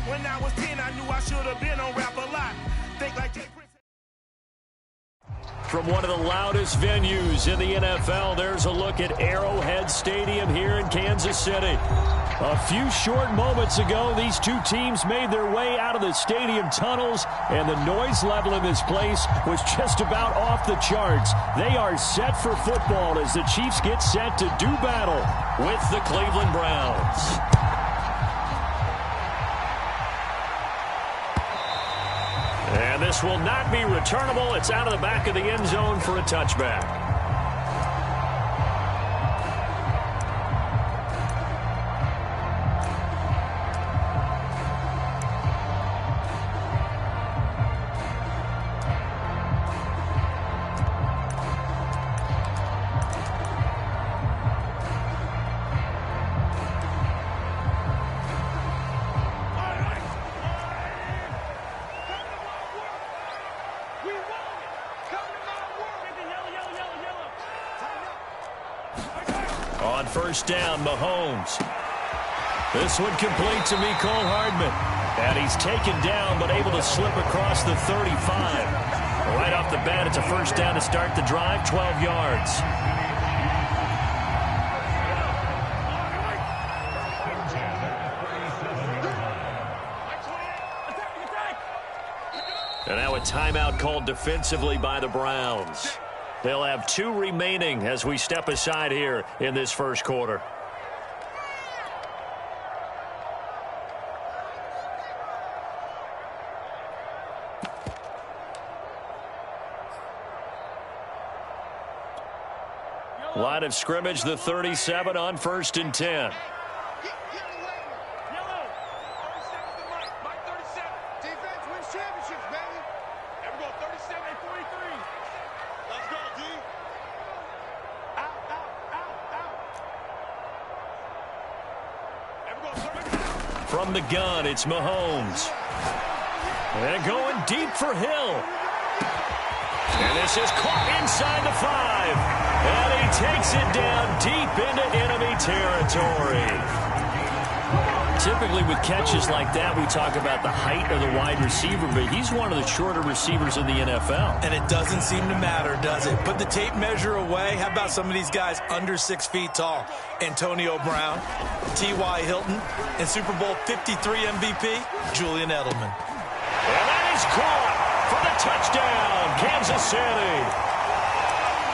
When I was 10, I knew I should have been on rap a lot. Think like Jay Prince. From one of the loudest venues in the NFL, there's a look at Arrowhead Stadium here in Kansas City. A few short moments ago, these two teams made their way out of the stadium tunnels, and the noise level in this place was just about off the charts. They are set for football as the Chiefs get set to do battle with the Cleveland Browns. And this will not be returnable. It's out of the back of the end zone for a touchback. On first down, Mahomes. This one complete to Mecole Hardman. And he's taken down, but able to slip across the 35. Right off the bat, it's a first down to start the drive, 12 yards. And now a timeout called defensively by the Browns. They'll have 2 remaining as we step aside here in this first quarter. Line of scrimmage, the 37 on first and 10. From the gun, it's Mahomes. And going deep for Hill. And this is caught inside the 5. And he takes it down deep into enemy territory. Typically with catches like that, we talk about the height of the wide receiver, but he's one of the shorter receivers in the NFL. And it doesn't seem to matter, does it? Put the tape measure away. How about some of these guys under 6 feet tall? Antonio Brown, T.Y. Hilton, and Super Bowl 53 MVP, Julian Edelman. And that is caught for the touchdown, Kansas City.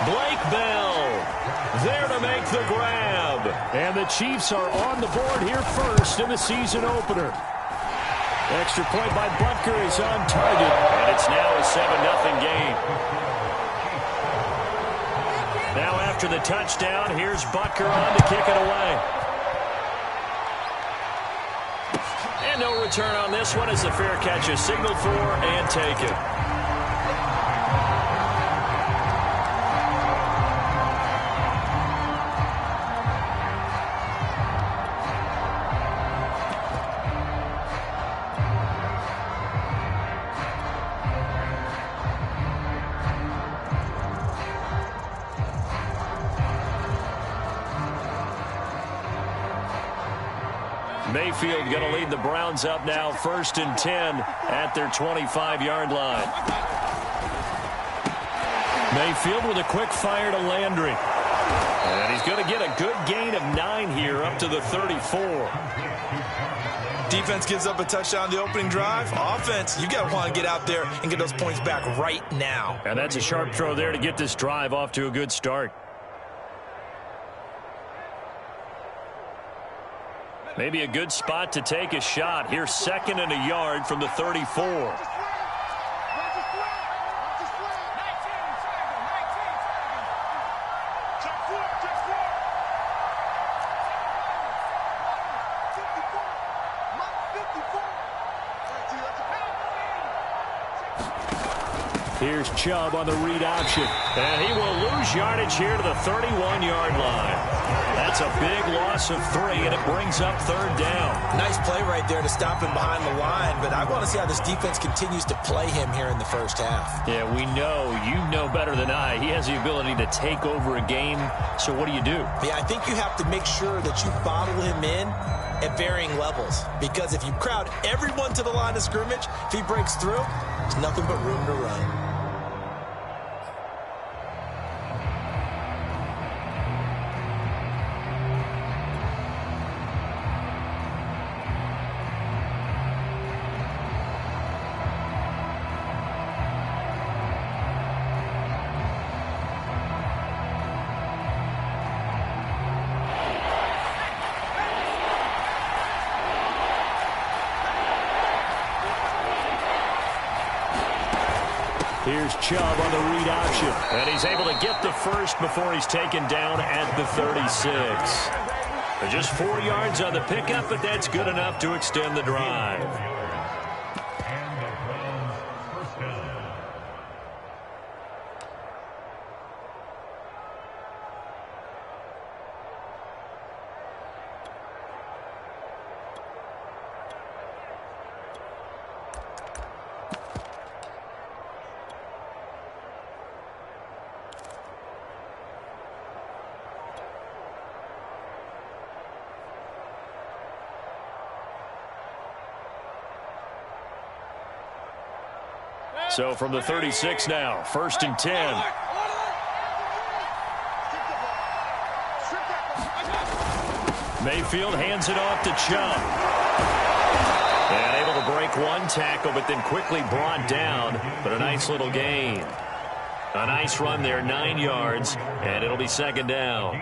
Blake Bell there to make the grab. And the Chiefs are on the board here first in the season opener. Extra point by Butker is on target. And it's now a 7-0 game. Now after the touchdown, here's Butker on to kick it away. And no return on this one as the fair catch is signaled for and taken. Mayfield going to lead the Browns up now, first and 10 at their 25-yard line. Mayfield with a quick fire to Landry. And he's going to get a good gain of 9 here up to the 34. Defense gives up a touchdown the opening drive. Offense, you got to want to get out there and get those points back right now. And that's a sharp throw there to get this drive off to a good start. Maybe a good spot to take a shot. Here's 2nd and a yard from the 34. Here's Chubb on the read option. And he will lose yardage here to the 31-yard line. That's a big loss of 3, and it brings up 3rd down. Nice play right there to stop him behind the line, but I want to see how this defense continues to play him here in the first half. Yeah, we know. You know better than I. He has the ability to take over a game, so what do you do? Yeah, I think you have to make sure that you bottle him in at varying levels. Because if you crowd everyone to the line of scrimmage, if he breaks through, there's nothing but room to run. Here's Chubb on the read option. And he's able to get the first before he's taken down at the 36. Just 4 yards on the pickup, but that's good enough to extend the drive. So from the 36 now, 1st and 10. Mayfield hands it off to Chubb. And able to break one tackle, but then quickly brought down. But a nice little gain. A nice run there, 9 yards, and it'll be 2nd down.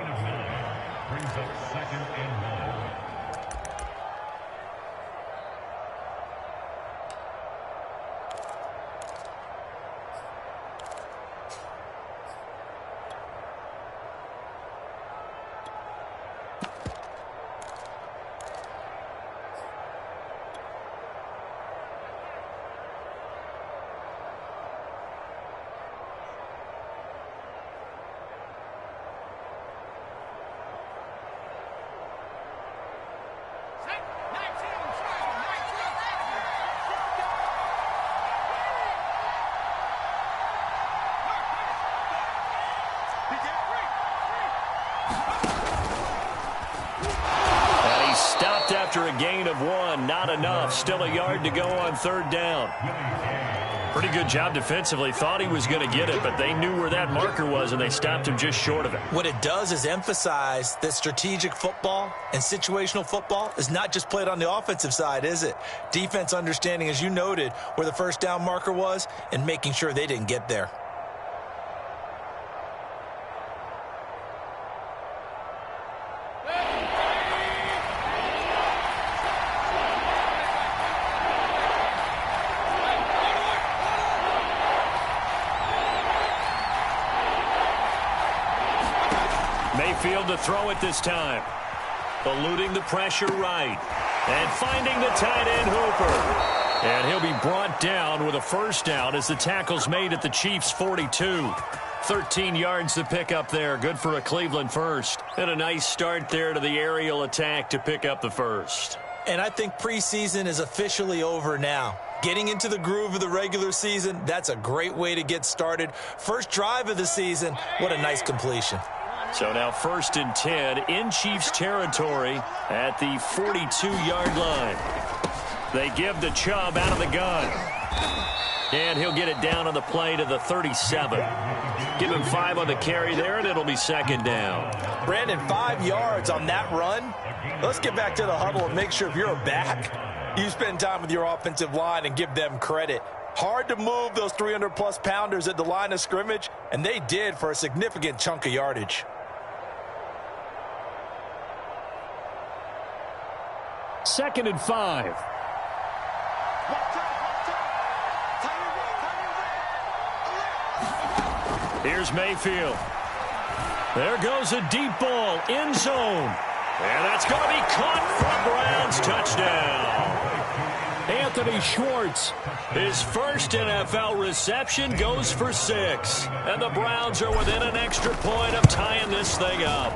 After a gain of 1, not enough. Still a yard to go on 3rd down. Pretty good job defensively. Thought he was going to get it, but they knew where that marker was, and they stopped him just short of it. What it does is emphasize that strategic football and situational football is not just played on the offensive side, is it? Defense understanding, as you noted, where the 1st down marker was and making sure they didn't get there. Mayfield to throw it this time. Eluding the pressure right. And finding the tight end Hooper. And he'll be brought down with a 1st down as the tackle's made at the Chiefs' 42. 13 yards to pick up there. Good for a Cleveland first. And a nice start there to the aerial attack to pick up the 1st. And I think preseason is officially over now. Getting into the groove of the regular season, that's a great way to get started. First drive of the season, what a nice completion. So now 1st and 10 in Chiefs territory at the 42-yard line. They give the Chubb out of the gun. And he'll get it down on the play to the 37. Give him 5 on the carry there, and it'll be 2nd down. Brandon, 5 yards on that run. Let's get back to the huddle and make sure if you're a back, you spend time with your offensive line and give them credit. Hard to move those 300-plus pounders at the line of scrimmage, and they did for a significant chunk of yardage. 2nd and 5. Here's Mayfield. There goes a deep ball, end zone. And that's going to be caught for Browns. Touchdown. Anthony Schwartz, his first NFL reception, goes for 6. And the Browns are within an extra point of tying this thing up.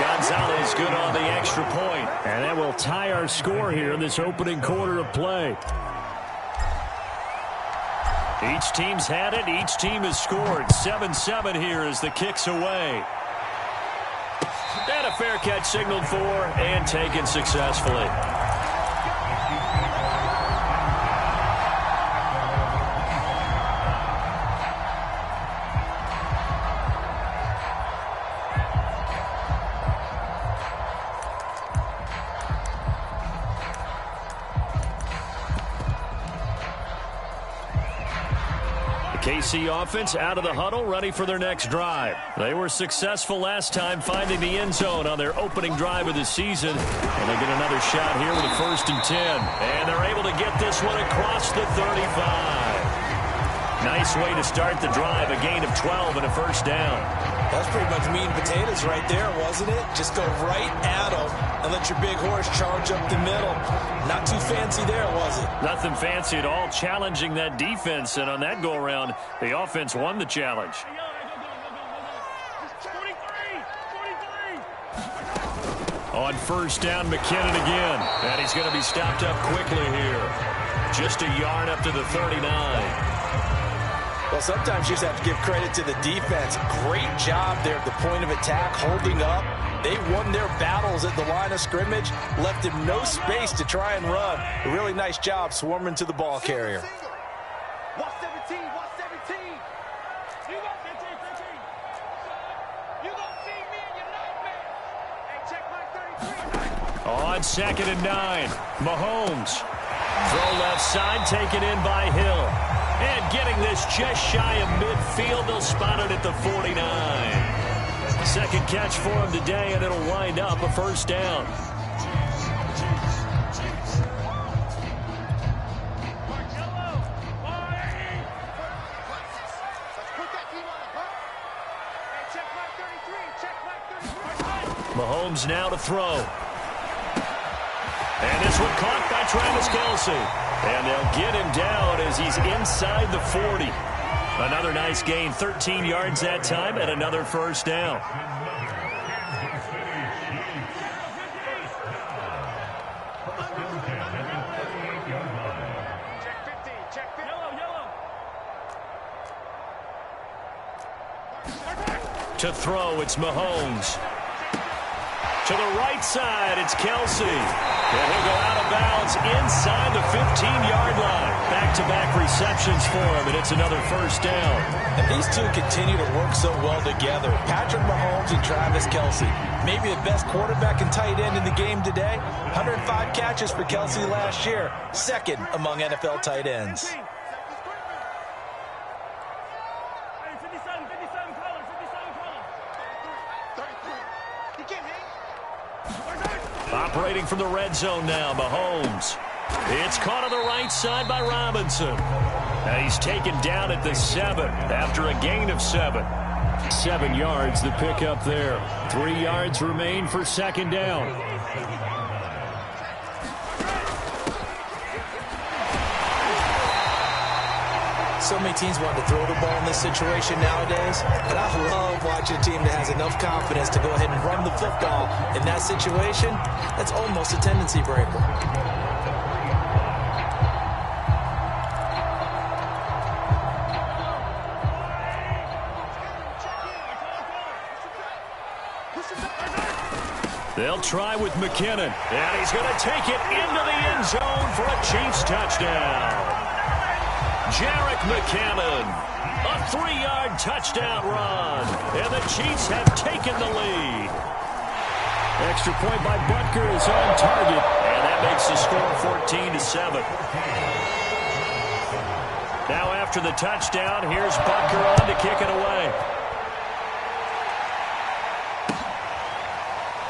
Gonzalez good on the extra point. And that will tie our score here in this opening quarter of play. Each team's had it. Each team has scored. 7-7 here as the kick's away. And And a fair catch signaled for and taken successfully. KC offense out of the huddle, ready for their next drive. They were successful last time finding the end zone on their opening drive of the season. And they get another shot here with a 1st and 10. And they're able to get this one across the 35. Nice way to start the drive, a gain of 12 and a 1st down. That's pretty much meat and potatoes right there, wasn't it? Just go right at them and let your big horse charge up the middle. Not too fancy there, was it? Nothing fancy at all, challenging that defense. And on that go-around, the offense won the challenge. On 1st down, McKinnon again. And he's going to be stopped up quickly here. Just a yard up to the 39. Well, sometimes you just have to give credit to the defense. Great job there at the point of attack, holding up. They won their battles at the line of scrimmage, left him no space to try and run. A really nice job swarming to the ball carrier. Watch 17, watch 17. You got 15, 15. You gonna see me and your nightmare. Hey, check my 33. On 2nd and 9, Mahomes. Throw left side, taken in by Hill. And getting this just shy of midfield, they'll spot it at the 49. Second catch for him today, and it'll wind up a 1st down. Mahomes now to throw. And this one caught by Travis Kelce. And they'll get him down as he's inside the 40. Another nice gain, 13 yards that time, and another 1st down. To throw, it's Mahomes. To the right side, it's Kelce. And he'll go out of bounds inside the 15-yard line. Back-to-back receptions for him, and it's another 1st down. And these two continue to work so well together. Patrick Mahomes and Travis Kelce. Maybe the best quarterback and tight end in the game today. 105 catches for Kelce last year. 2nd among NFL tight ends. Operating from the red zone now, Mahomes. It's caught on the right side by Robinson. Now he's taken down at the 7 after a gain of 7. 7 yards, the pickup there. 3 yards remain for 2nd down. So many teams want to throw the ball in this situation nowadays, but I love watching a team that has enough confidence to go ahead and run the football. In that situation, that's almost a tendency breaker. They'll try with McKinnon, and he's going to take it into the end zone for a Chiefs touchdown. Jerick McKinnon, a 3-yard touchdown run, and the Chiefs have taken the lead. Extra point by Butker is on target, and that makes the score 14-7. Now after the touchdown, here's Butker on to kick it away.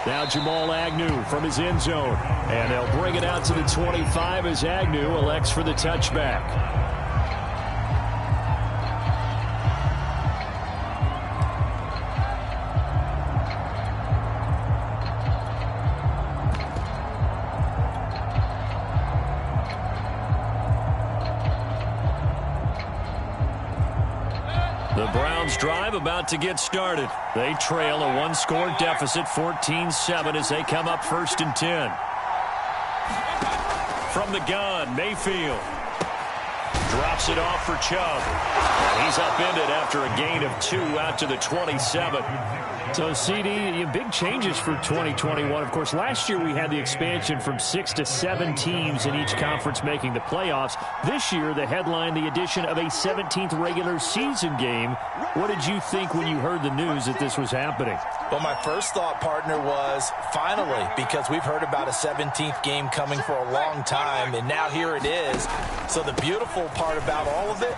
Now Jamal Agnew from his end zone, and they'll bring it out to the 25 as Agnew elects for the touchback. The Browns drive about to get started. They trail a 1-score deficit, 14-7, as they come up 1st and 10. From the gun, Mayfield. Drops it off for Chubb. He's upended after a gain of 2 out to the 27. So, CD, big changes for 2021. Of course, last year we had the expansion from 6 to 7 teams in each conference making the playoffs. This year, the headline, the addition of a 17th regular season game. What did you think when you heard the news that this was happening? Well, my first thought, partner, was finally, because we've heard about a 17th game coming for a long time, and now here it is. So the beautiful part about all of it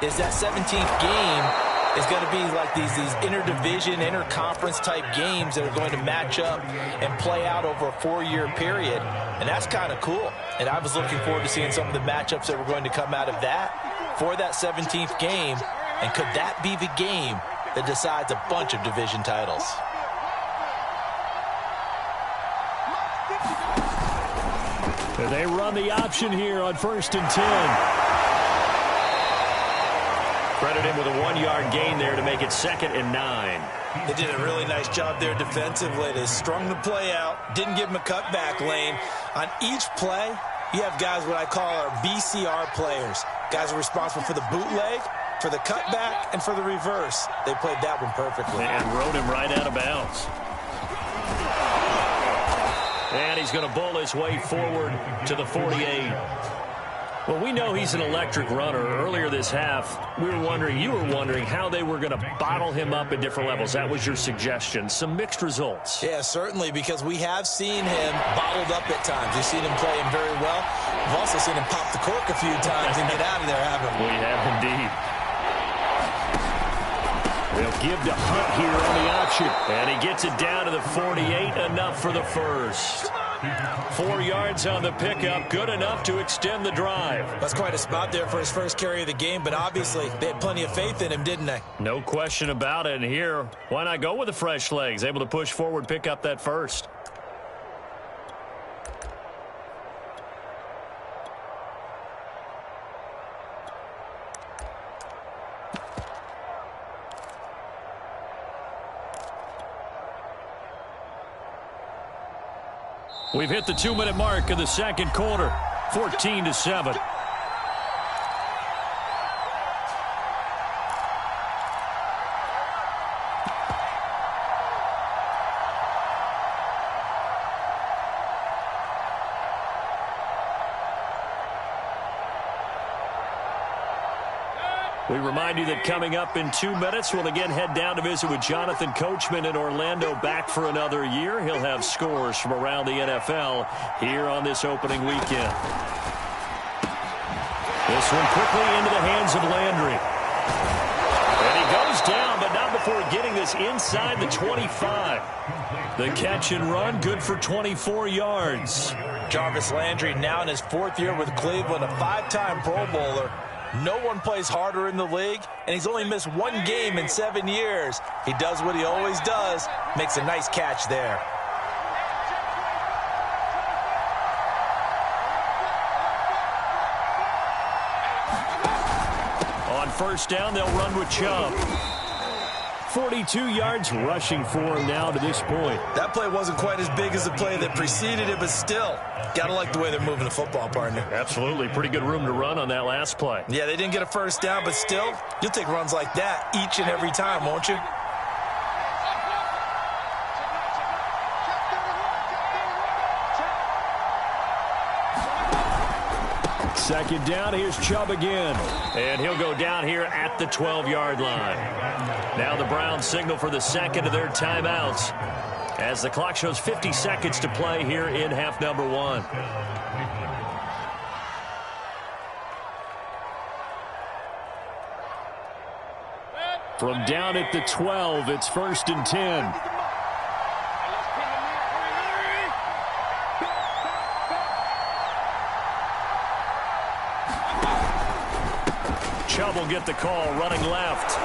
is that 17th game is going to be like these interdivision, interconference type games that are going to match up and play out over a 4-year period. And that's kind of cool. And I was looking forward to seeing some of the matchups that were going to come out of that for that 17th game. And could that be the game that decides a bunch of division titles? They run the option here on 1st and 10. Credit him with a 1-yard gain there to make it 2nd and 9. They did a really nice job there defensively. They strung the play out, didn't give him a cutback lane. On each play, you have guys what I call our BCR players. Guys are responsible for the bootleg, for the cutback, and for the reverse. They played that one perfectly. And rode him right out of bounds. And he's going to bowl his way forward to the 48. Well, we know he's an electric runner. Earlier this half, you were wondering how they were going to bottle him up at different levels. That was your suggestion. Some mixed results. Yeah, certainly, because we have seen him bottled up at times. We've seen him playing very well. We've also seen him pop the cork a few times and get out of there, haven't we? We have indeed. They'll give to Hunt here on the option. And he gets it down to the 48, enough for the first. 4 yards on the pickup, good enough to extend the drive. That's quite a spot there for his first carry of the game, but obviously they had plenty of faith in him, didn't they? No question about it. And here, why not go with the fresh legs? Able to push forward, pick up that first. We've hit the 2-minute mark of the second quarter, 14-7. We remind you that coming up in 2 minutes, we'll again head down to visit with Jonathan Coachman in Orlando, back for another year. He'll have scores from around the NFL here on this opening weekend. This one quickly into the hands of Landry. And he goes down, but not before getting this inside the 25. The catch and run, good for 24 yards. Jarvis Landry now in his 4th year with Cleveland, a 5-time Pro Bowler. No one plays harder in the league, and he's only missed 1 game in 7 years. He does what he always does, makes a nice catch there. On first down, they'll run with Chubb. 42 yards rushing for him now to this point. That play wasn't quite as big as the play that preceded it, but still, gotta like the way they're moving the football, partner. Absolutely. Pretty good room to run on that last play. Yeah, they didn't get a first down, but still, you'll take runs like that each and every time, won't you? Second down, here's Chubb again. And he'll go down here at the 12-yard line. Now the Browns signal for the second of their timeouts as the clock shows 50 seconds to play here in half number 1. From down at the 12, it's 1st and 10. Chubb will get the call, running left.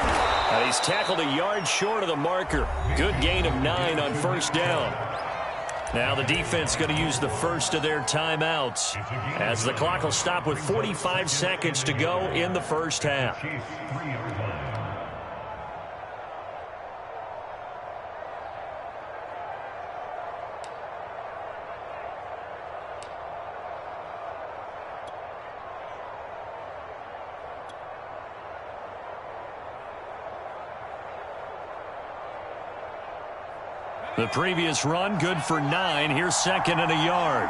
And he's tackled a yard short of the marker. Good gain of 9 on first down. Now the defense going to use the first of their timeouts as the clock will stop with 45 seconds to go in the first half. The previous run, good for 9. Here's second and a yard.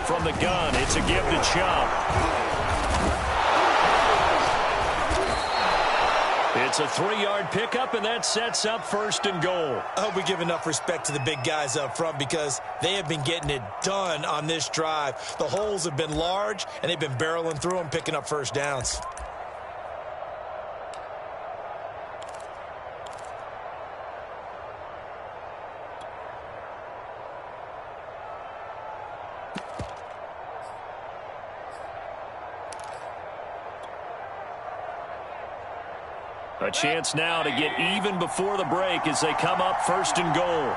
From the gun, it's a give to Chubb. It's a 3-yard pickup, and that sets up first and goal. I hope we give enough respect to the big guys up front because they have been getting it done on this drive. The holes have been large, and they've been barreling through them, picking up first downs. A chance now to get even before the break as they come up first and goal.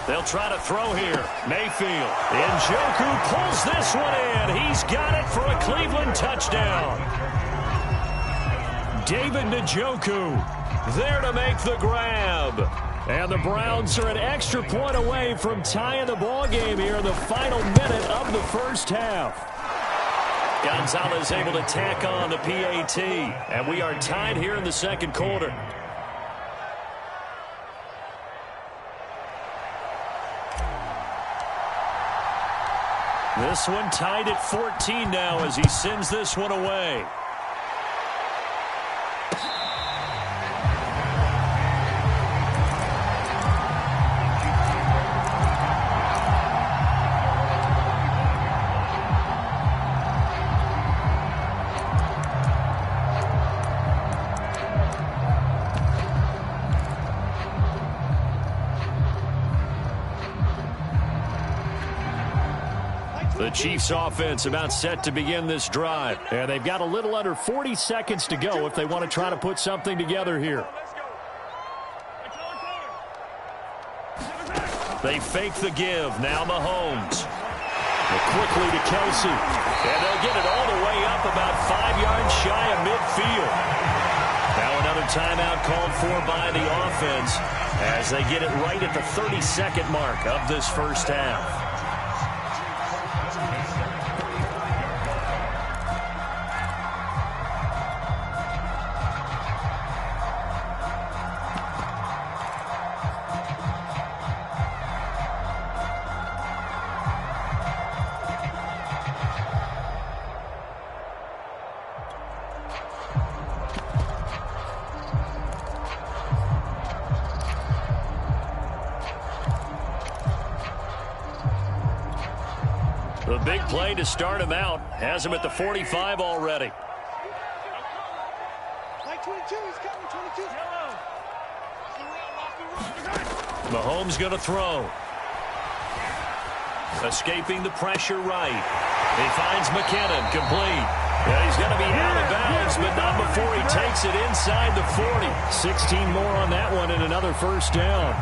They'll try to throw here. Mayfield. Njoku pulls this one in. He's got it for a Cleveland touchdown. David Njoku there to make the grab. And the Browns are an extra point away from tying the ball game here in the final minute of the first half. Gonzalez able to tack on the PAT. And we are tied here in the second quarter. This one tied at 14 now as he sends this one away. The Chiefs offense about set to begin this drive. And they've got a little under 40 seconds to go if they want to try to put something together here. They fake the give. Now Mahomes. Quickly to Kelsey. And they'll get it all the way up about 5 yards shy of midfield. Now another timeout called for by the offense as they get it right at the 30-second mark of this first half. The big play to start him out has him at the 45 already. Mahomes going to throw. Escaping the pressure right. He finds McKinnon complete. And he's going to be out of bounds, but not before he takes it inside the 40. 16 more on that one and another first down.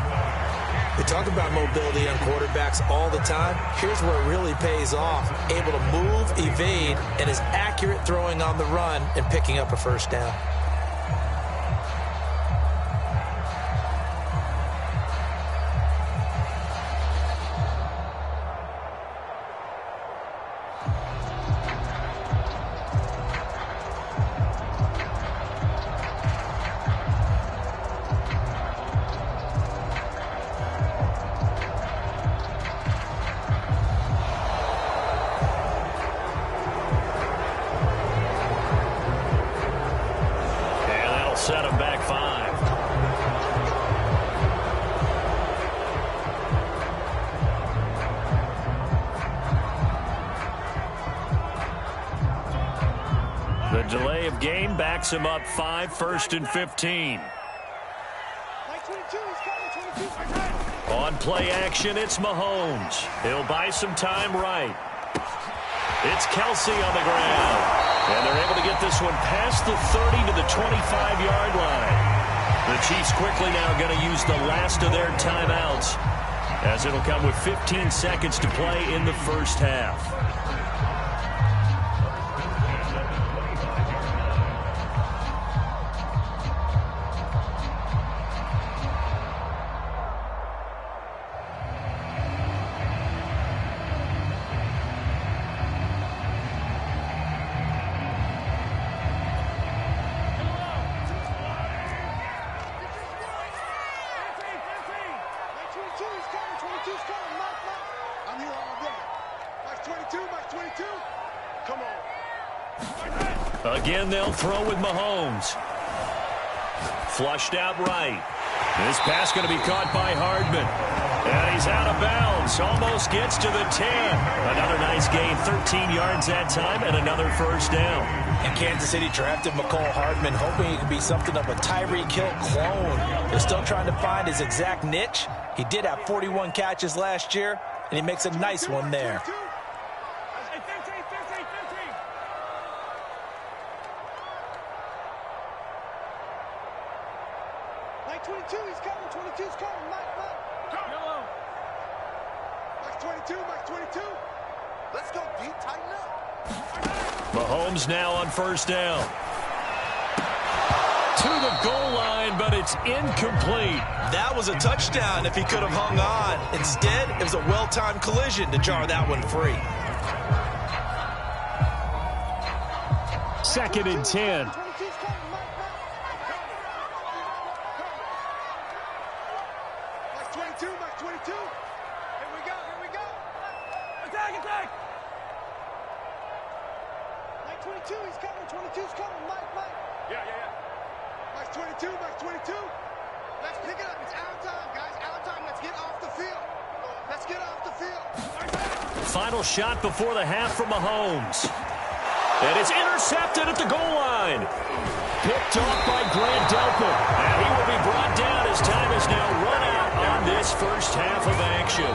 We talk about mobility on quarterbacks all the time. Here's where it really pays off. Able to move, evade, and is accurate throwing on the run and picking up a first down. Set him back 5. The delay of game backs him up 5, 1st and 15. On play action, it's Mahomes. He'll buy some time right. It's Kelsey on the ground. And they're able to get this one past the 30 to the 25-yard line. The Chiefs quickly now going to use the last of their timeouts as it'll come with 15 seconds to play in the first half. he's coming. 22's coming. Mike. I'm here all day. Mike 22, Mike 22. Come on. Again, they'll throw with Mahomes. Flushed out right. This pass going to be caught by Hardman. And he's out of bounds. Almost gets to the 10. Another nice gain. 13 yards that time and another first down. And Kansas City drafted McCall Hardman, hoping he could be something of a Tyreek Hill clone. They're still trying to find his exact niche. He did have 41 catches last year, and he makes a nice one there. Mike 22, he's coming. 22's coming. Mike. Come. Mike 22, Mike 22. Let's go deep, tighten up. Mahomes now on first down. To the goal line, but it's incomplete. That was a touchdown if he could have hung on. Instead, it was a well-timed collision to jar that one free. 2nd and 10. 22's coming. Mike 22, Mike 22. Here we go. Attack. Mike 22, he's coming. 22's coming. Mike. Yeah. Mike 22, Mike 22. Let's pick it up. It's out time, guys. Out time. Let's get off the field. Final shot before the half from Mahomes. And it's intercepted at the goal line. Picked off by Grant Delpit. And he will be brought down as time is now run out on this first half of action.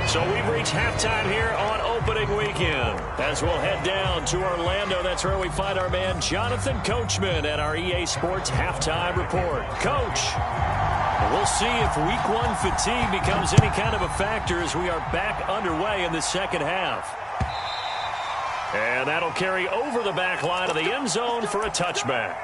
So we've reached halftime here on opening weekend. As we'll head down to Orlando, that's where we find our man Jonathan Coachman at our EA Sports Halftime Report. Coach, we'll see if Week 1 fatigue becomes any kind of a factor as we are back underway in the second half. And that'll carry over the back line of the end zone for a touchback.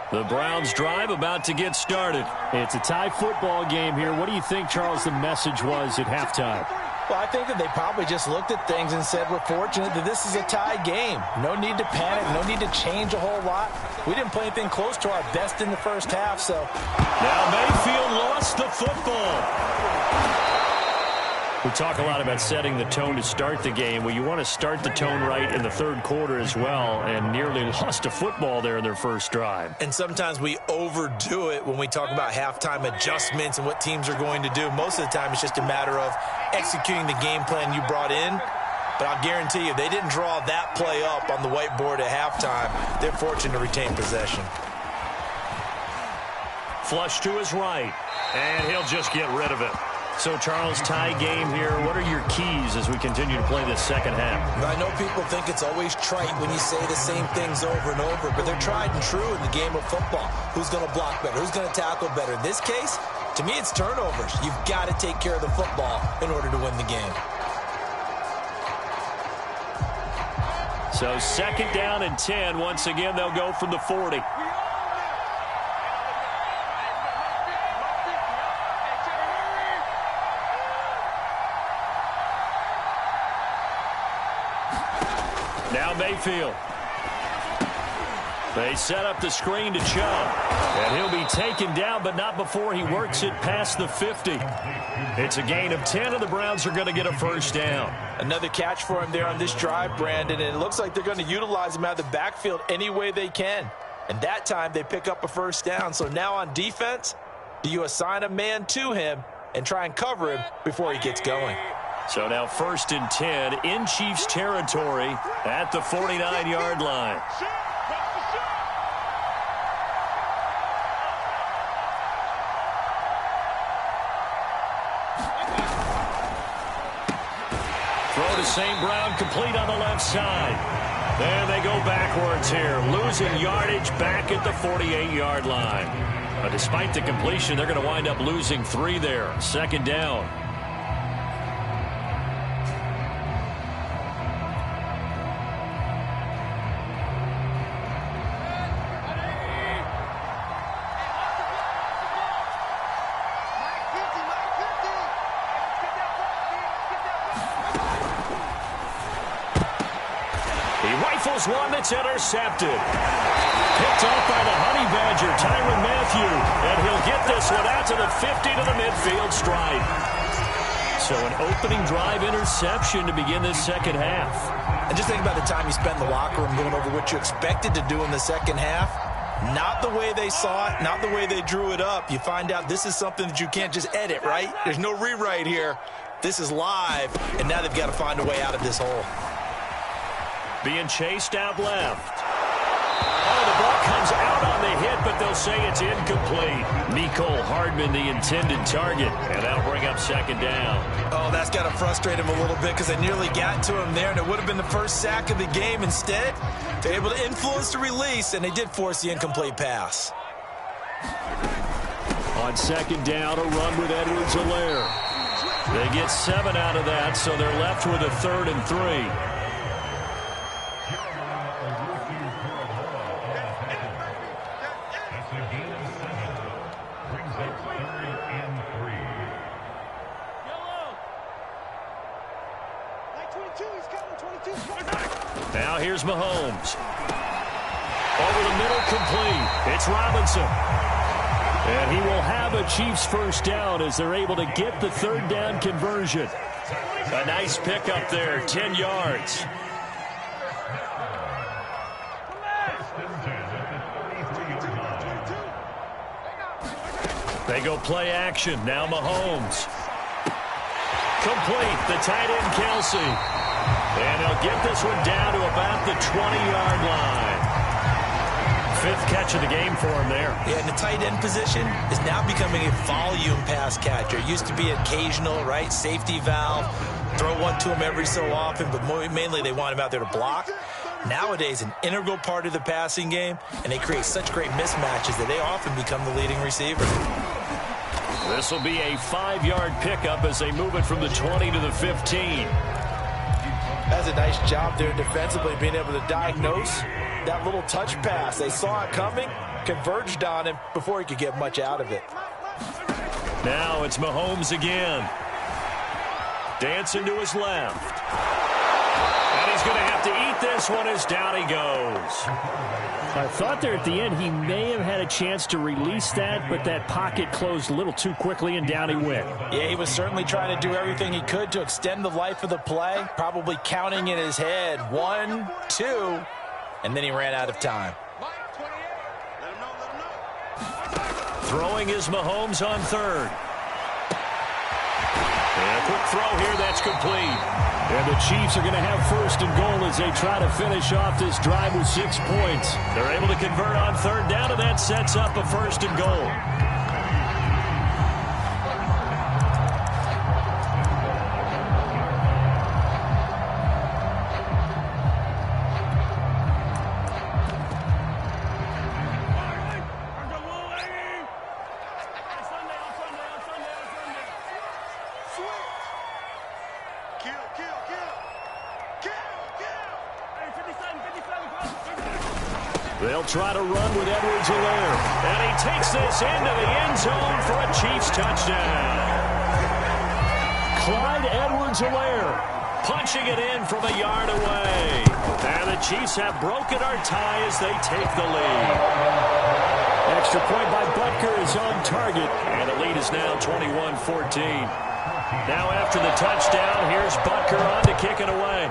The Browns drive about to get started. It's a tie football game here. What do you think, Charles, the message was at halftime? Well, I think that they probably just looked at things and said, we're fortunate that this is a tie game. No need to panic. No need to change a whole lot. We didn't play anything close to our best in the first half, so. Now Mayfield lost the football. We talk a lot about setting the tone to start the game. Well, you want to start the tone right in the third quarter as well, and nearly lost a football there in their first drive. And sometimes we overdo it when we talk about halftime adjustments and what teams are going to do. Most of the time, it's just a matter of executing the game plan you brought in. But I'll guarantee you, they didn't draw that play up on the whiteboard at halftime. They're fortunate to retain possession. Flush to his right, and he'll just get rid of it. So, Charles, tie game here. What are your keys as we continue to play this second half? I know people think it's always trite when you say the same things over and over, but they're tried and true in the game of football. Who's going to block better? Who's going to tackle better? In this case, to me, it's turnovers. You've got to take care of the football in order to win the game. So, 2nd down and 10. Once again, they'll go from the 40. Now Mayfield. They set up the screen to Chubb. And he'll be taken down, but not before he works it past the 50. It's a gain of 10, and the Browns are going to get a first down. Another catch for him there on this drive, Brandon, and it looks like they're going to utilize him out of the backfield any way they can. And that time they pick up a first down. So now on defense, do you assign a man to him and try and cover him before he gets going? So now 1st and 10 in Chiefs territory at the 49-yard line. Throw to St. Brown, complete on the left side. And they go backwards here, losing yardage back at the 48-yard line. But despite the completion, they're going to wind up losing 3 there. 2nd down. rifles one that's intercepted. Picked off by the Honey Badger, Tyrann Mathieu. And he'll get this one out to the 50 to the midfield stripe. So an opening drive interception to begin this second half. And just think about the time you spent in the locker room going over what you expected to do in the second half. Not the way they saw it, not the way they drew it up. You find out this is something that you can't just edit, right? There's no rewrite here. This is live, and now they've got to find a way out of this hole. Being chased out left. Oh, the ball comes out on the hit, but they'll say it's incomplete. Mecole Hardman, the intended target, and that'll bring up second down. Oh, that's got to frustrate him a little bit because they nearly got to him there, and it would have been the first sack of the game. Instead, they're able to influence the release, and they did force the incomplete pass. On second down, a run with Edwards-Helaire. They get 7 out of that, so they're left with a 3rd and 3. Now here's Mahomes. Over the middle, complete. It's Robinson. And he will have a Chiefs first down as they're able to get the 3rd down conversion. A nice pickup there, 10 yards. They go play action. Now Mahomes. Complete. The tight end, Kelsey. And he'll get this one down to about the 20-yard line. 5th catch of the game for him there. Yeah, and the tight end position is now becoming a volume pass catcher. It used to be occasional, right? Safety valve. Throw one to him every so often, but mainly they want him out there to block. Nowadays, an integral part of the passing game, and they create such great mismatches that they often become the leading receiver. This will be a 5-yard pickup as they move it from the 20 to the 15. That's a nice job there defensively, being able to diagnose that little touch pass. They saw it coming, converged on him before he could get much out of it. Now it's Mahomes again. Dancing to his left. And he's going to have to eat this one as down he goes. I thought there at the end he may have had a chance to release that, but that pocket closed a little too quickly and down he went. Yeah, he was certainly trying to do everything he could to extend the life of the play, probably counting in his head 1, 2, and then he ran out of time. Throwing is Mahomes on 3rd. And a quick throw here, that's complete. And the Chiefs are going to have 1st and goal as they try to finish off this drive with 6 points. They're able to convert on 3rd down, and that sets up a 1st and goal. They'll try to run with Edwards-Helaire. And he takes this into the end zone for a Chiefs touchdown. Clyde Edwards-Helaire punching it in from a yard away. And the Chiefs have broken our tie as they take the lead. Extra point by Butker is on target. And the lead is now 21-14. Now after the touchdown, here's Butker on to kick it away.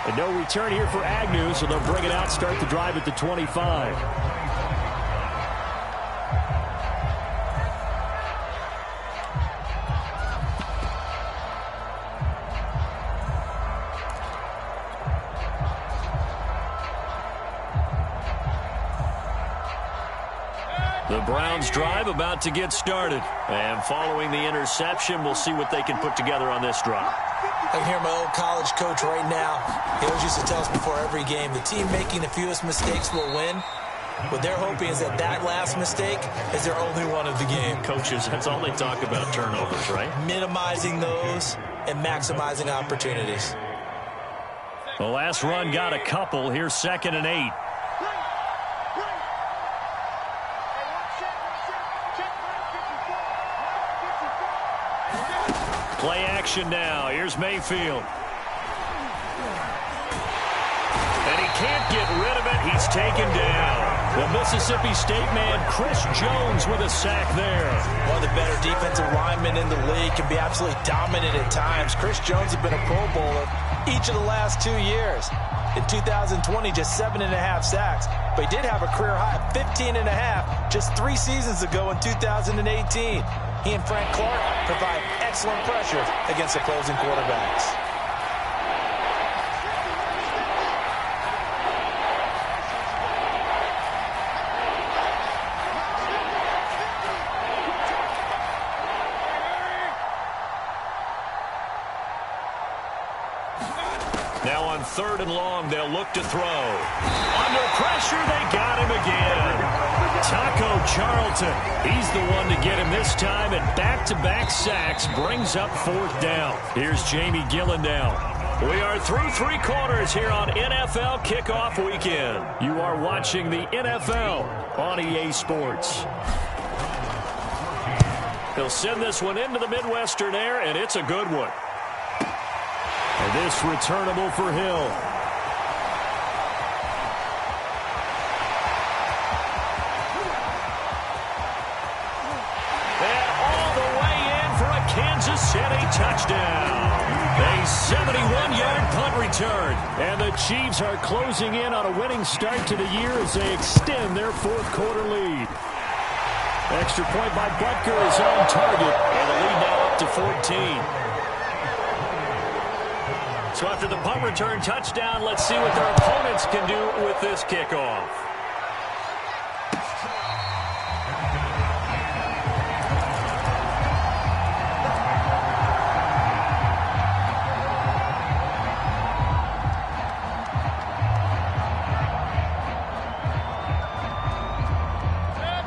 And no return here for Agnew, so they'll bring it out, start the drive at the 25. The Browns drive about to get started. And following the interception, we'll see what they can put together on this drive. I can hear my old college coach right now. He always used to tell us before every game, the team making the fewest mistakes will win. What they're hoping is that that last mistake is their only one of the game. Coaches, that's all they talk about, turnovers, right? Minimizing those and maximizing opportunities. The last run got a couple. Here's 2nd and 8. Play action now. Here's Mayfield. And he can't get rid of it. He's taken down. The Mississippi State man, Chris Jones, with a sack there. One of the better defensive linemen in the league, can be absolutely dominant at times. Chris Jones has been a Pro Bowler each of the last 2 years. In 2020, just 7.5 sacks. But he did have a career high of 15.5 just 3 seasons ago in 2018. He and Frank Clark provide excellent pressure against opposing quarterbacks. Now on 3rd and long, they'll look to throw. Under pressure, they got him again. Taco Charlton, he's the one to get him this time, and back-to-back sacks brings up 4th down. Here's Jamie Gillen now. We are through 3 quarters here on NFL Kickoff Weekend. You are watching the NFL on EA Sports. He'll send this one into the Midwestern air, and it's a good one. And this returnable for Hill. And all the way in for a Kansas City touchdown. A 71-yard punt return. And the Chiefs are closing in on a winning start to the year as they extend their 4th quarter lead. Extra point by Butker is on target. And the lead now up to 14. So after the punt return touchdown, let's see what their opponents can do with this kickoff.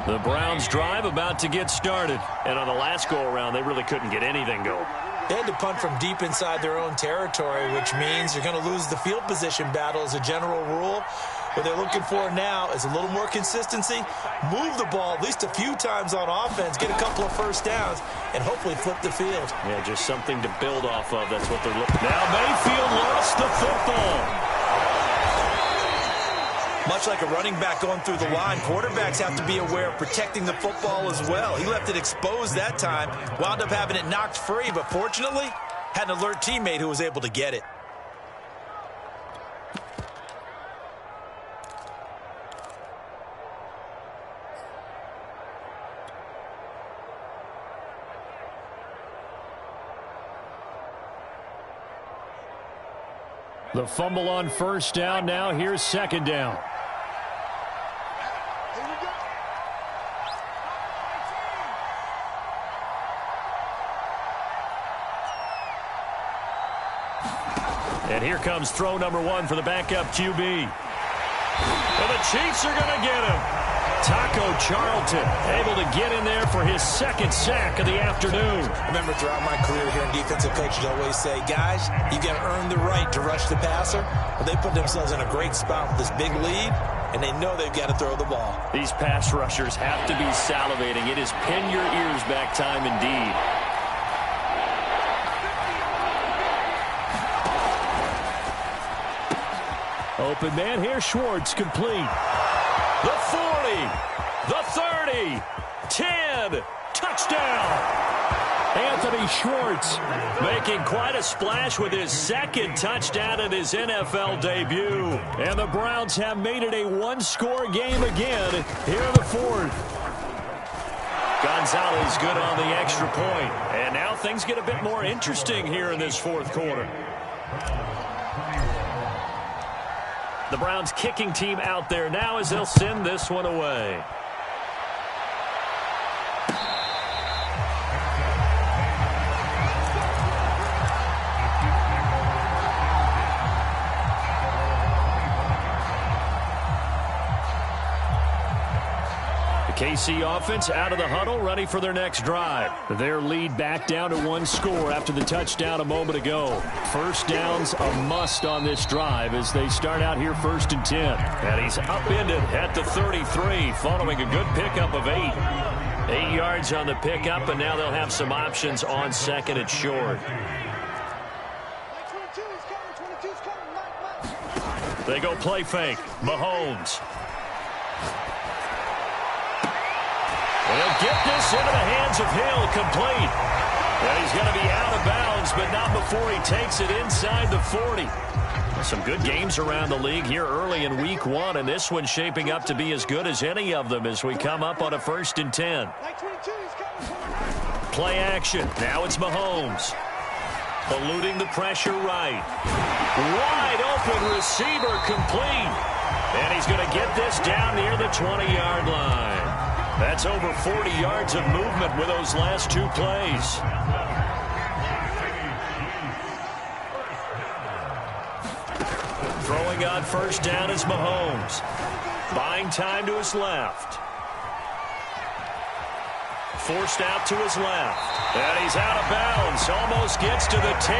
The Browns drive about to get started. And on the last go-around, they really couldn't get anything going. They had to punt from deep inside their own territory, which means you're going to lose the field position battle as a general rule. What they're looking for now is a little more consistency, move the ball at least a few times on offense, get a couple of first downs, and hopefully flip the field. Yeah, just something to build off of. That's what they're looking for. Now Mayfield lost the football. Much like a running back going through the line, quarterbacks have to be aware of protecting the football as well. He left it exposed that time, wound up having it knocked free, but fortunately, had an alert teammate who was able to get it. The fumble on 1st down. Now here's 2nd down. And here comes throw number 1 for the backup QB. And the Chiefs are going to get him. Taco Charlton able to get in there for his 2nd sack of the afternoon. I remember throughout my career here in defensive coaches always say, guys, you got to earn the right to rush the passer. Well, they put themselves in a great spot with this big lead, and they know they've got to throw the ball. These pass rushers have to be salivating. It is pin your ears back time indeed. Open man here, Schwartz complete. The 40, the 30, 10, touchdown. Anthony Schwartz making quite a splash with his 2nd touchdown in his NFL debut. And the Browns have made it a 1-score game again here in the 4th. Gonzalez good on the extra point. And now things get a bit more interesting here in this 4th quarter. The Browns kicking team out there now as they'll send this one away. KC offense out of the huddle, ready for their next drive. Their lead back down to 1 score after the touchdown a moment ago. First down's a must on this drive as they start out here 1st and 10. And he's upended at the 33 following a good pickup of 8. 8 yards on the pickup, and now they'll have some options on second and short. They go play fake. Mahomes. They'll get this into the hands of Hill, complete. And he's going to be out of bounds, but not before he takes it inside the 40. Some good games around the league here early in week 1, and this one's shaping up to be as good as any of them as we come up on a 1st and 10. Play action. Now it's Mahomes. Eluding the pressure right. Wide open receiver, complete. And he's going to get this down near the 20-yard line. That's over 40 yards of movement with those last 2 plays. Throwing on 1st down is Mahomes. Buying time to his left. Forced out to his left. And he's out of bounds. Almost gets to the 10.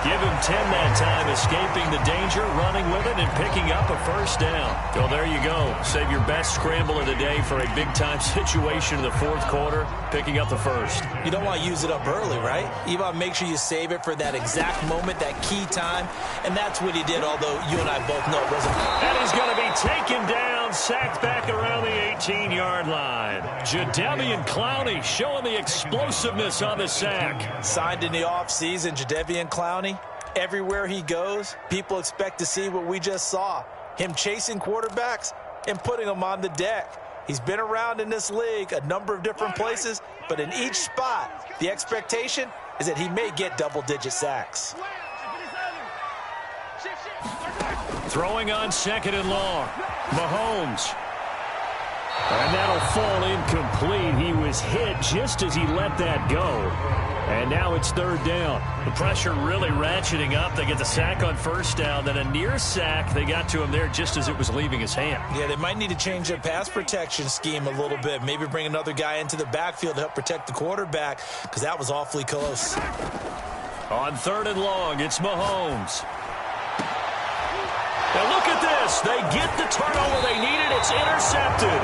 Give him 10 that time, escaping the danger, running with it, and picking up a 1st down. Well, there you go. Save your best scramble of the day for a big-time situation in the 4th quarter, picking up the 1st. You don't want to use it up early, right? You want to make sure you save it for that exact moment, that key time, and that's what he did, although you and I both know it wasn't. And he's going to be taken down, sacked back around the 18-yard line. Jadeveon Clowney showing the explosiveness on the sack. Signed in the offseason, Jadeveon Clowney. Everywhere he goes, people expect to see what we just saw. Him chasing quarterbacks and putting them on the deck. He's been around in this league a number of different places, but in each spot, the expectation is that he may get double-digit sacks. Throwing on 2nd and long. Mahomes. And that'll fall incomplete. He was hit just as he let that go. And now it's 3rd down. The pressure really ratcheting up. They get the sack on 1st down. Then a near sack. They got to him there just as it was leaving his hand. Yeah, they might need to change their pass protection scheme a little bit. Maybe bring another guy into the backfield to help protect the quarterback, because that was awfully close. On 3rd and long, it's Mahomes. Now look at this. They get the turnover they needed. It's intercepted.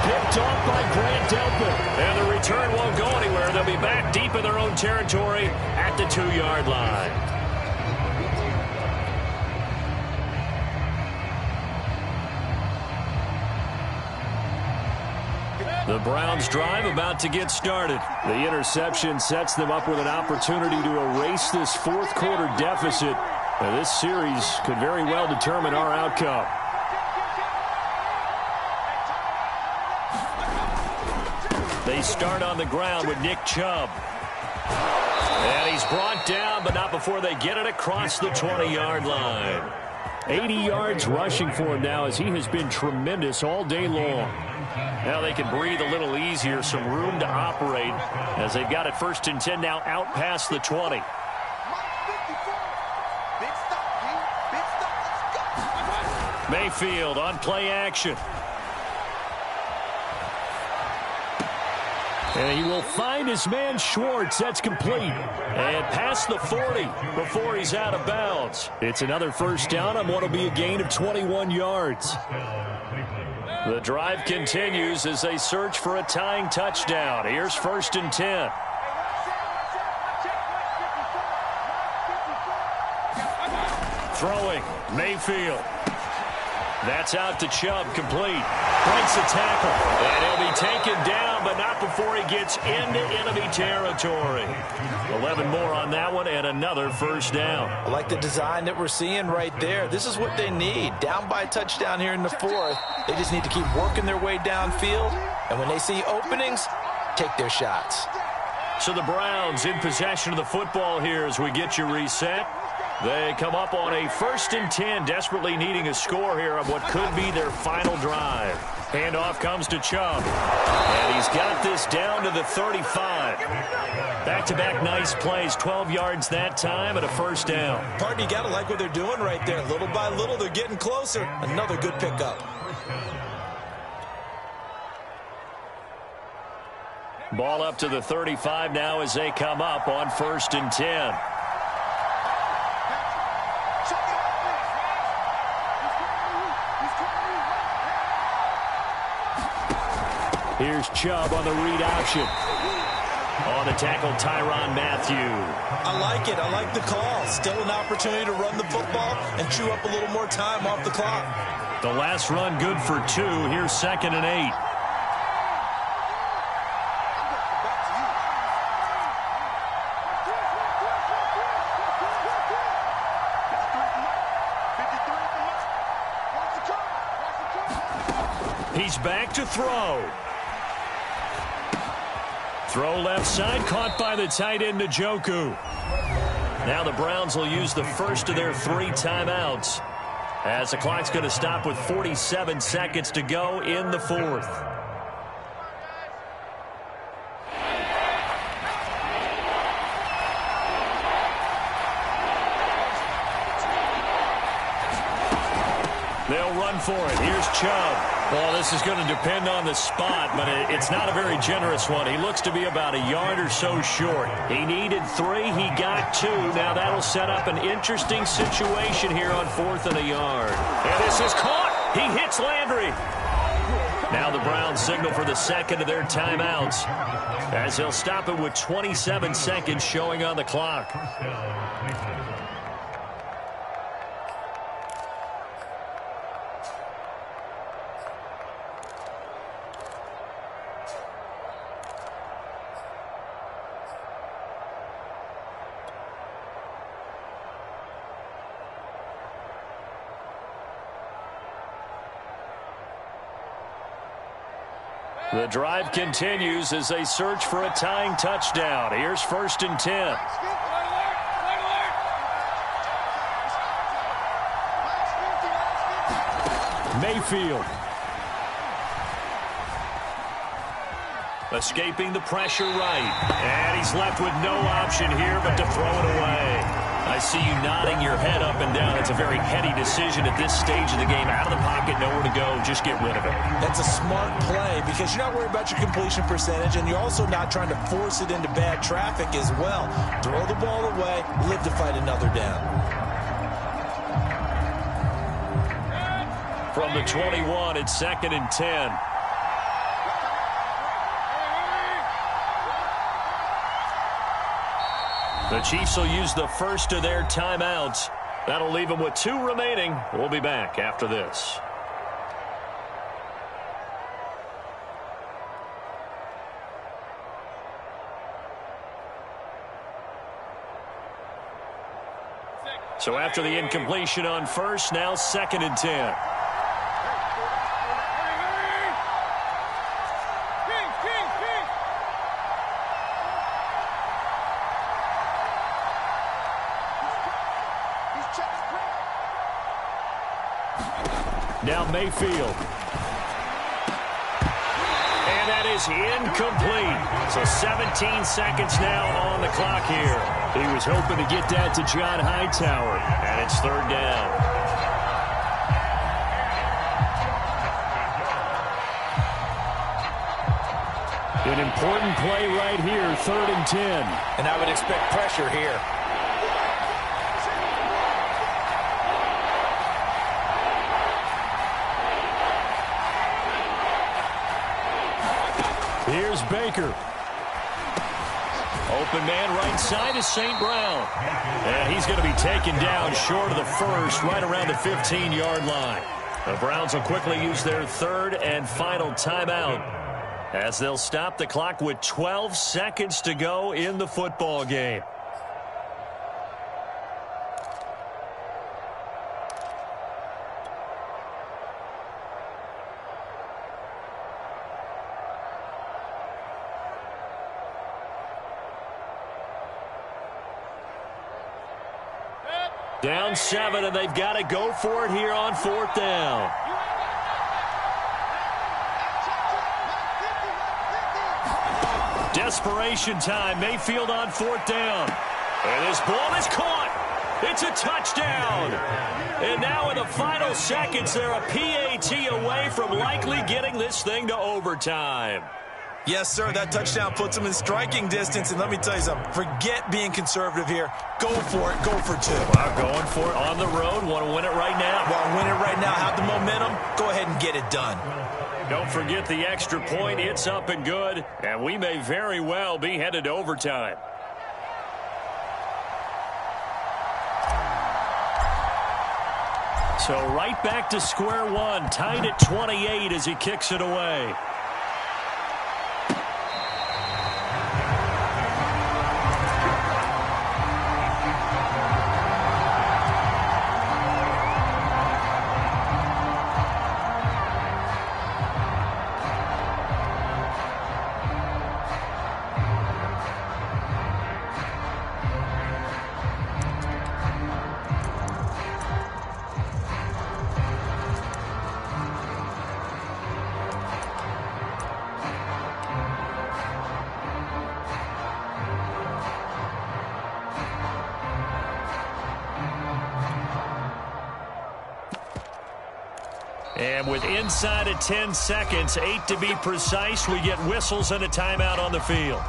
Picked off by Grant Delpit. And the return won't go anywhere. They'll be back deep in their own territory at the 2-yard line. The Browns drive about to get started. The interception sets them up with an opportunity to erase this 4th quarter deficit. Now, this series could very well determine our outcome. They start on the ground with Nick Chubb. And he's brought down, but not before they get it across the 20-yard line. 80 yards rushing for him now, as he has been tremendous all day long. Now they can breathe a little easier, some room to operate, as they've got it 1st and 10 now out past the 20. Mayfield on play action. And he will find his man Schwartz. That's complete. And past the 40 before he's out of bounds. It's another 1st down on what will be a gain of 21 yards. The drive continues as they search for a tying touchdown. Here's 1st and 10. Throwing, Mayfield. That's out to Chubb, complete. Breaks a tackle. And he'll be taken down, but not before he gets into enemy territory. 11 more on that one, and another 1st down. I like the design that we're seeing right there. This is what they need. Down by a touchdown here in the 4th. They just need to keep working their way downfield. And when they see openings, take their shots. So the Browns in possession of the football here as we get you reset. They come up on a 1st and 10, desperately needing a score here on what could be their final drive. Handoff comes to Chubb. And he's got this down to the 35. Back-to-back nice plays, 12 yards that time and a 1st down. Partner, you got to like what they're doing right there. Little by little, they're getting closer. Another good pickup. Ball up to the 35 now as they come up on 1st and 10. Here's Chubb on the read option. On the tackle, Tyrann Mathieu. I like it. I like the call. Still an opportunity to run the football and chew up a little more time off the clock. The last run good for 2. Here's 2nd and 8. He's back to throw. Throw left side, caught by the tight end, Njoku. Now the Browns will use the first of their 3 timeouts, as the clock's going to stop with 47 seconds to go in the 4th. They'll run for it. Here's Chubb. Well, this is going to depend on the spot, but it's not a very generous one. He looks to be about a yard or so short. He needed 3. He got 2. Now that'll set up an interesting situation here on 4th and a yard. And this is caught. He hits Landry. Now the Browns signal for the second of their timeouts, as they'll stop it with 27 seconds showing on the clock. The drive continues as they search for a tying touchdown. Here's 1st and 10. Mayfield. Escaping the pressure right. And he's left with no option here but to throw it away. I see you nodding your head up and down. It's a very heady decision at this stage of the game. Out of the pocket, nowhere to go. Just get rid of it. That's a smart play because you're not worried about your completion percentage, and you're also not trying to force it into bad traffic as well. Throw the ball away, live to fight another down. From the 21, it's 2nd and 10. The Chiefs will use the first of their timeouts. That'll leave them with 2 remaining. We'll be back after this. So after the incompletion on first, now 2nd and 10. Now Mayfield. And that is incomplete. So 17 seconds now on the clock here. He was hoping to get that to John Hightower. And it's 3rd down. An important play right here, 3rd and 10. And I would expect pressure here. Here's Baker. Open man right side is St. Brown. And he's going to be taken down short of the first, right around the 15-yard line. The Browns will quickly use their 3rd and final timeout, as they'll stop the clock with 12 seconds to go in the football game. Down 7, and they've got to go for it here on 4th down. Desperation time. Mayfield on 4th down. And this ball is caught. It's a touchdown. And now in the final seconds, they're a PAT away from likely getting this thing to overtime. Yes, sir, that touchdown puts them in striking distance. And let me tell you something, forget being conservative here. Go for it, go for 2. Wow, going for it on the road. Want to win it right now? Want to win it right now, have the momentum, go ahead and get it done. Don't forget the extra point. It's up and good, and we may very well be headed to overtime. So right back to square one, tied at 28 as he kicks it away. And with inside of 10 seconds, 8 to be precise, we get whistles and a timeout on the field.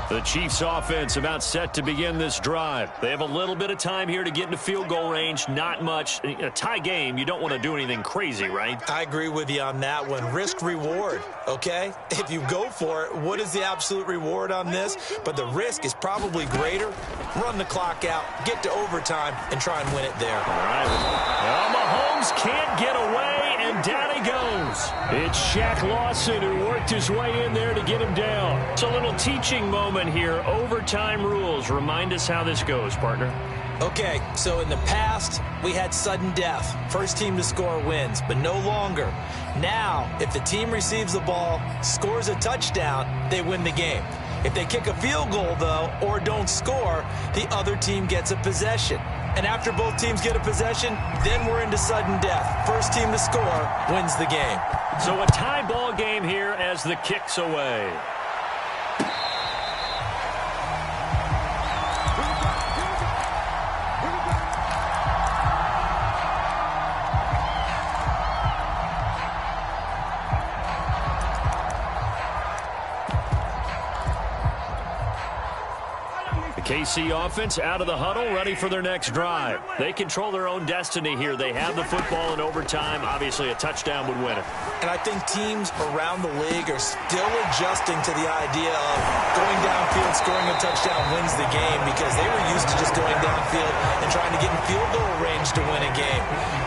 The Chiefs offense about set to begin this drive. They have a little bit of time here to get into field goal range. Not much. A tie game, you don't want to do anything crazy, right? I agree with you on that one. Risk reward, okay? If you go for it, what is the absolute reward on this? But the risk is probably greater. Run the clock out, get to overtime, and try and win it there. All right. Well, Mahomes can't get away, and down he goes. It's Shaq Lawson who worked his way in there to get him down. It's a little teaching moment here. Overtime rules. Remind us how this goes, partner. Okay, so in the past, we had sudden death. First team to score wins, but no longer. Now, if the team receives the ball, scores a touchdown, they win the game. If they kick a field goal, though, or don't score, the other team gets a possession. And after both teams get a possession, then we're into sudden death. First team to score wins the game. So a tie ball game here as the kick's away. KC offense out of the huddle, ready for their next drive. They control their own destiny here. They have the football in overtime. Obviously, a touchdown would win it. And I think teams around the league are still adjusting to the idea of going downfield, scoring a touchdown wins the game, because they were used to just going downfield and trying to get in field goal range to win a game.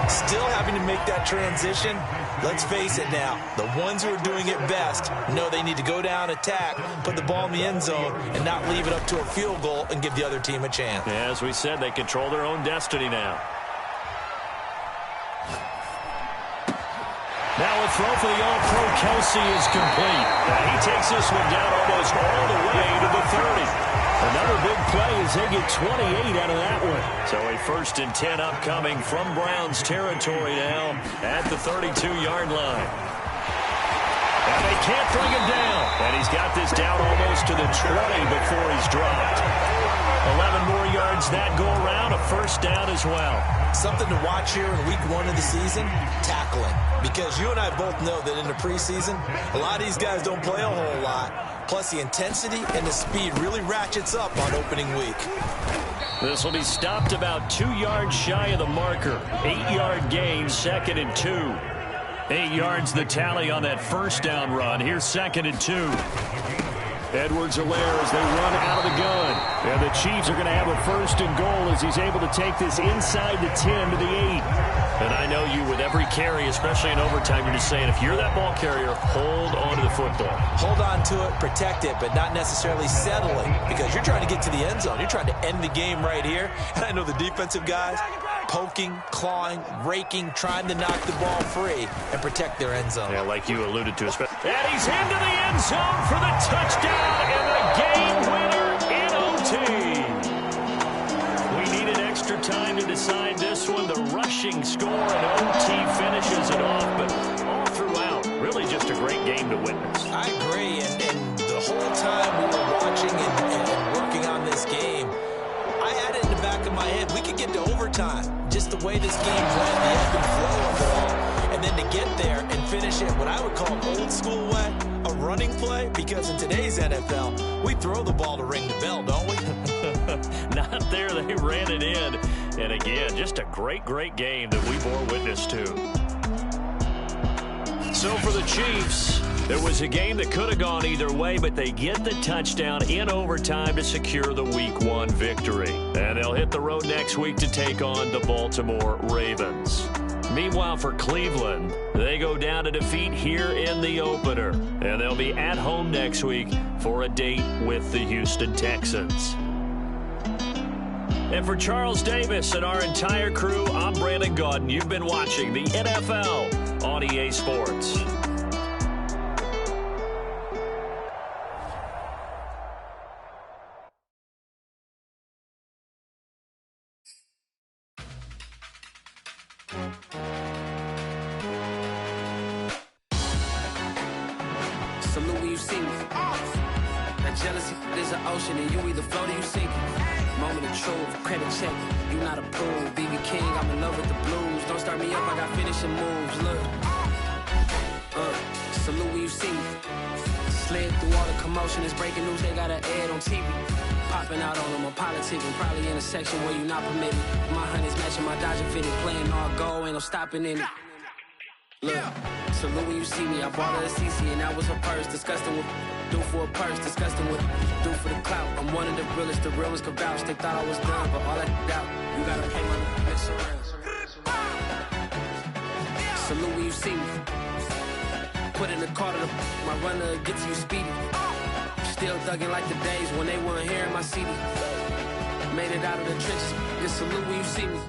Still having to make that transition. Let's face it now, the ones who are doing it best know they need to go down, attack, put the ball in the end zone, and not leave it up to a field goal and give the other team a chance. Yeah, as we said, they control their own destiny now. Now a throw for the All-Pro Kelsey is complete. And he takes this one down almost all the way to the 30. Another big play as they get 28 out of that one. So a 1st and 10 upcoming from Browns territory now at the 32-yard line. And they can't bring him down. And he's got this down almost to the 20 before he's dropped. 11 more yards that go around, a 1st down as well. Something to watch here in week 1 of the season, tackling. Because you and I both know that in the preseason, a lot of these guys don't play a whole lot. Plus, the intensity and the speed really ratchets up on opening week. This will be stopped about 2 yards shy of the marker. 8-yard gain, 2nd and 2. 8 yards the tally on that 1st down run. Here's 2nd and 2. Edwards-Helaire as they run out of the gun. And the Chiefs are going to have a 1st and goal as he's able to take this inside the 10 to the 8. And I know you, with every carry, especially in overtime, you're just saying, if you're that ball carrier, hold on to the football. Hold on to it, protect it, but not necessarily settling, because you're trying to get to the end zone. You're trying to end the game right here. And I know the defensive guys poking, clawing, raking, trying to knock the ball free and protect their end zone. Yeah, like you alluded to. And he's into the end zone for the touchdown and the game winner in OT. We needed extra time to decide this one. The rushing score and OT finishes it off, but all throughout, really just a great game to witness. I agree, and the whole time we were watching and working on this game, I had it in the back of my head, we can went to overtime. Just the way this game went, the ebb and flow of it all. And then to get there and finish it what I would call an old school way, a running play, because in today's NFL, we throw the ball to ring the bell, don't we? Not there. They ran it in. And again, just a great, great game that we bore witness to. So for the Chiefs, it was a game that could have gone either way, but they get the touchdown in overtime to secure the Week 1 victory. And they'll hit the road next week to take on the Baltimore Ravens. Meanwhile, for Cleveland, they go down to defeat here in the opener. And they'll be at home next week for a date with the Houston Texans. And for Charles Davis and our entire crew, I'm Brandon Gaudin. You've been watching the NFL on EA Sports. Salute when you see me. That jealousy is an ocean, and you either float or you sink it. Moment of truth, credit check. You not approved. BB King, I'm in love with the blues. Don't start me up, I got finishing moves. Look. Salute when you see me. Slid through all the commotion. It's breaking news, they got an ad on TV. Popping out on them, I'm politicking. Probably in a section where you not permitted. My honey's matching my Dodger fitted. Playing all gold, ain't no stopping in it. Look, salute when you see me. I bought her a CC and that was her purse. Disgusting with do for a purse. Disgusting with do for the clout. I'm one of the realest. The realest could vouch. They thought I was done, but all I doubt. You gotta pay my mix around. Salute when you see me. Put in the car to my runner gets you speedy. Still thugging like the days when they weren't here in my city. Made it out of the trenches. Just salute when you see me.